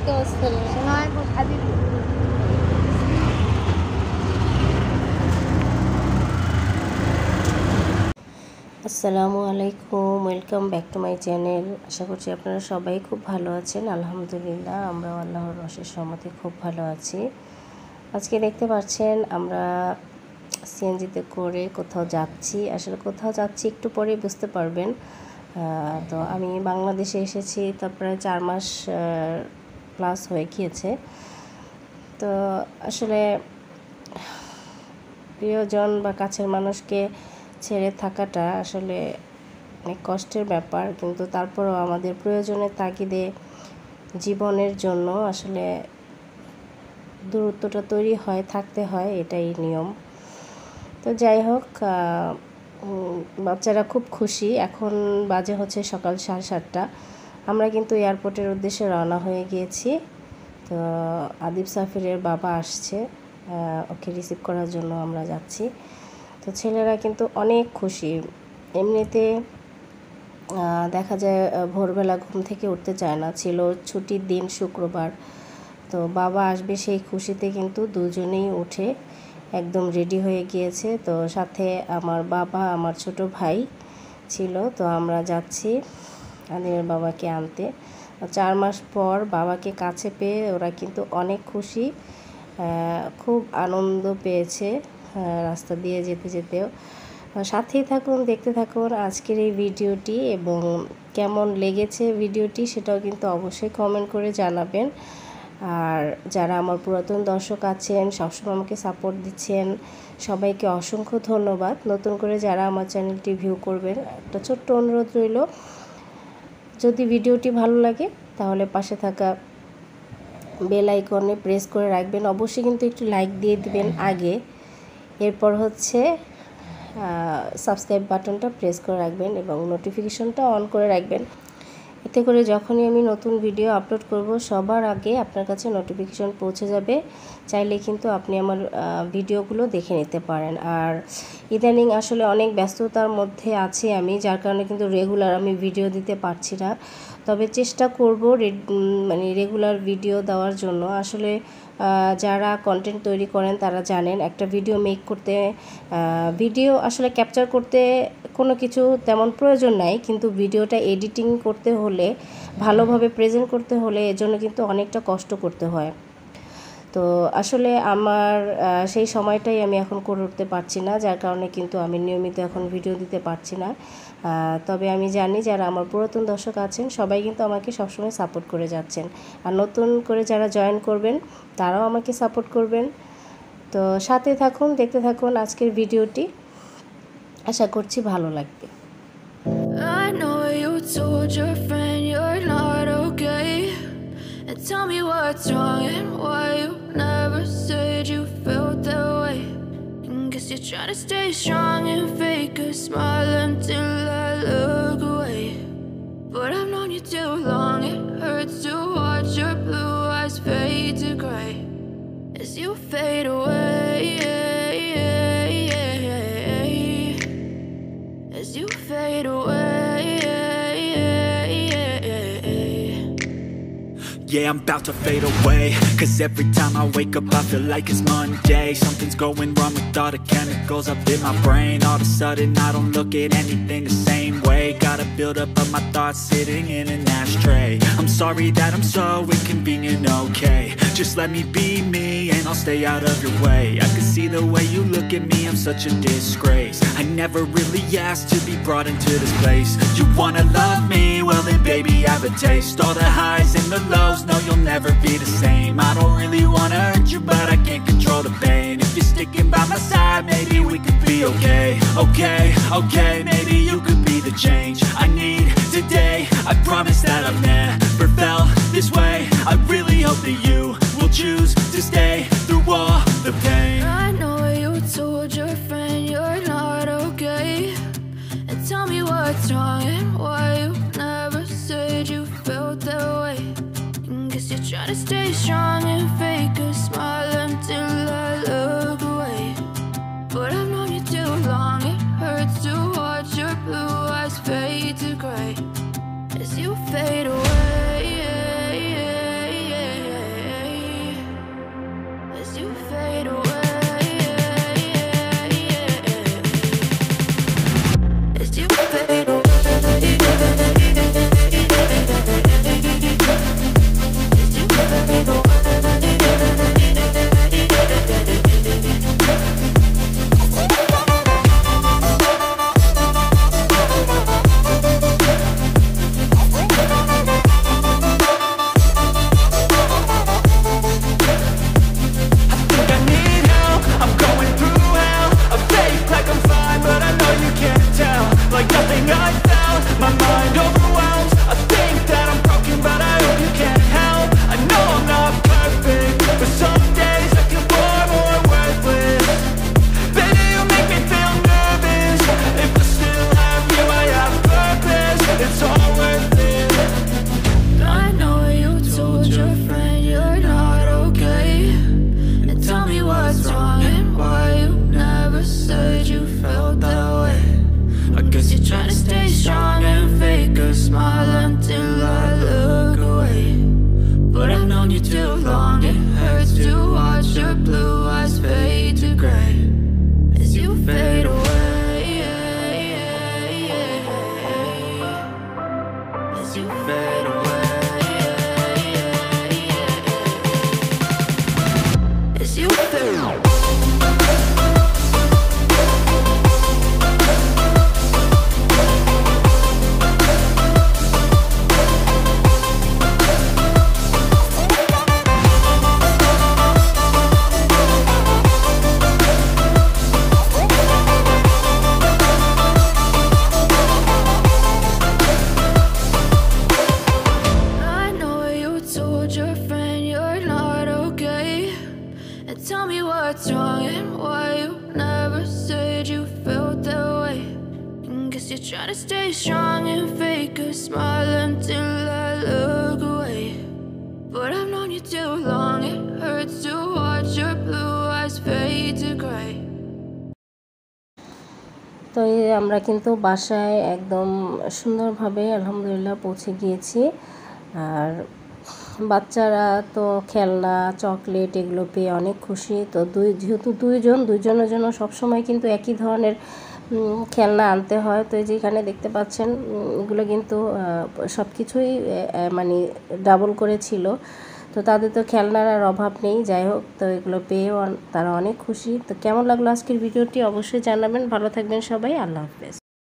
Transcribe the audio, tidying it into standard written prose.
ওয়ালাইকুম আসসালাম। আসসালামু আলাইকুম, welcome back to my channel. আশা করছি আপনারা সবাই খুব ভালো আছেন। আলহামদুলিল্লাহ আমরাও আল্লাহর অশেষ রহমতে খুব ভালো আছি। আজকে দেখতে পাচ্ছেন আমরা সিএনজিতে করে কোথাও যাচ্ছি। আসলে কোথাও যাচ্ছি একটু পরেই বুঝতে পারবেন। তো আমি বাংলাদেশে এসেছি তারপরে 4 মাস প্লাস হয়ে গিয়েছে। তো আসলে প্রিয়জন বা কাছের মানুষকে ছেড়ে থাকাটা আসলে অনেক কষ্টের ব্যাপার, কিন্তু তারপরেও আমাদের প্রয়োজনের তাগিদে জীবনের জন্য আসলে দূরত্বটা তৈরি হয়, থাকতে হয়, এটাই নিয়ম। তো যাই হোক, বাচ্চারা খুব খুশি। এখন বাজে হচ্ছে সকাল 7:30। আমরা কিন্তু এয়ারপোর্টের উদ্দেশ্যে রওনা হয়ে গিয়েছি। তো আদিব সাফিরের বাবা আসছে, ওকে রিসিভ করার জন্য আমরা যাচ্ছি। তো ছেলেরা কিন্তু অনেক খুশি। এমনিতে দেখা যায় ভোরবেলা ঘুম থেকে উঠতে চায় না, ছিল ছুটির দিন শুক্রবার। তো বাবা আসবে সেই খুশিতে কিন্তু দুজনেই উঠে একদম রেডি হয়ে গিয়েছে। তো সাথে আমার বাবা, আমার ছোট ভাই ছিল। তো আমরা যাচ্ছি আদিমের বাবাকে আনতে। 4 মাস পর বাবাকে কাছে পেয়ে ওরা কিন্তু অনেক খুশি, খুব আনন্দ পেয়েছে রাস্তা দিয়ে যেতে যেতেও। সাথেই থাকুন, দেখতে থাকুন আজকের এই ভিডিওটি, এবং কেমন লেগেছে ভিডিওটি সেটাও কিন্তু অবশ্যই কমেন্ট করে জানাবেন। আর যারা আমার পুরাতন দর্শক আছেন, সবসময় আমাকে সাপোর্ট দিচ্ছেন, সবাইকে অসংখ্য ধন্যবাদ। নতুন করে যারা আমার চ্যানেলটি ভিউ করবেন, একটা ছোট্ট অনুরোধ রইল, যদি ভিডিওটি ভালো লাগে তাহলে পাশে থাকা বেল আইকনে প্রেস করে রাখবেন। অবশ্যই কিন্তু একটু লাইক দিয়ে দিবেন আগে, এরপর হচ্ছে সাবস্ক্রাইব বাটনটা প্রেস করে রাখবেন এবং নোটিফিকেশনটা অন করে রাখবেন। এতে করে যখনই আমি নতুন ভিডিও আপলোড করব সবার আগে আপনার কাছে নোটিফিকেশন পৌঁছে যাবে। চাইলে কিন্তু আপনি আমার ভিডিওগুলো দেখে নিতে পারেন। আর ইদানিং আসলে অনেক ব্যস্ততার মধ্যে আছি আমি, যার কারণে কিন্তু রেগুলার আমি ভিডিও দিতে পারছি না। তবে চেষ্টা করব মানে রেগুলার ভিডিও দেওয়ার জন্য। আসলে যারা কন্টেন্ট তৈরি করেন তারা জানেন, একটা ভিডিও মেক করতে, ভিডিও আসলে ক্যাপচার করতে কোনো কিছু তেমন প্রয়োজন নাই, কিন্তু ভিডিওটা এডিটিং করতে হলে, ভালোভাবে প্রেজেন্ট করতে হলে এজন্য কিন্তু অনেকটা কষ্ট করতে হয়। তো আসলে আমার সেই সময়টাই আমি এখন করে উঠতে পারছি না, যার কারণে কিন্তু আমি নিয়মিত এখন ভিডিও দিতে পারছি না। তবে আমি জানি যারা আমার পুরাতন দর্শক আছেন সবাই কিন্তু আমাকে সবসময় সাপোর্ট করে যাচ্ছেন, আর নতুন করে যারা জয়েন করবেন তারাও আমাকে সাপোর্ট করবেন। তো সাথে থাকুন, দেখতে থাকুন আজকের ভিডিওটি, আশা করছি ভালো লাগবে। I know you told your friend you're not okay, and tell me what's wrong and why you never said you felt that way. And guess you're trying to stay strong and fake a smile until I look away. But I've known you too long, it hurts to watch your blue eyes fade to gray as you fade away, as you fade away. Yeah, I'm about to fade away, 'cause every time I wake up I feel like it's Monday. Something's going wrong with all the chemicals up in my brain. All of a sudden I don't look at anything the same way. Gotta build up of my thoughts sitting in an ashtray. I'm sorry that I'm so inconvenient, okay. Just let me be me and I'll stay out of your way. I can see the way you look at me, I'm such a disgrace. I never really asked to be brought into this place. You wanna love me? Well then baby I have a taste. All the highs and the lows, no you'll never be the same. I don't really wanna hurt you but I can't control the pain. If you're sticking by my side maybe we could be okay. Okay, maybe you could be the change I need today. I promise that I've never felt this way. I really hope that you will choose to stay through all the pain. I know you told your friend you're not okay, and tell me what's wrong and why you never said you felt that way. And guess you're trying to stay strong and fake a smile until I look away. But I've known you too long, it hurts to watch your blue eyes fade to gray as you fade away. you're trying to stay strong and fake a smile until I look away. But I've known you too long, it hurts to watch your blue eyes fade to gray. তো আমরা কিন্তু বাসায় একদম সুন্দরভাবে আলহামদুলিল্লাহ পৌঁছে গিয়েছি। আর বাচ্চারা তো খেলনা চকলেট এগুলো পেয়ে অনেক খুশি। তো যেহেতু দুইজনের জন্য সবসময় কিন্তু একই ধরনের খেলনা আনতে হয়। তো যেখানে দেখতে পাচ্ছেন এগুলো কিন্তু সব কিছুই মানে ডাবল করে ছিল। তো তাদের তো খেলনার আর অভাব নেই। যাই হোক, তো এগুলো পেয়েও তারা অনেক খুশি। তো কেমন লাগলো আজকের ভিডিওটি অবশ্যই জানাবেন। ভালো থাকবেন সবাই। আল্লাহ হাফেজ।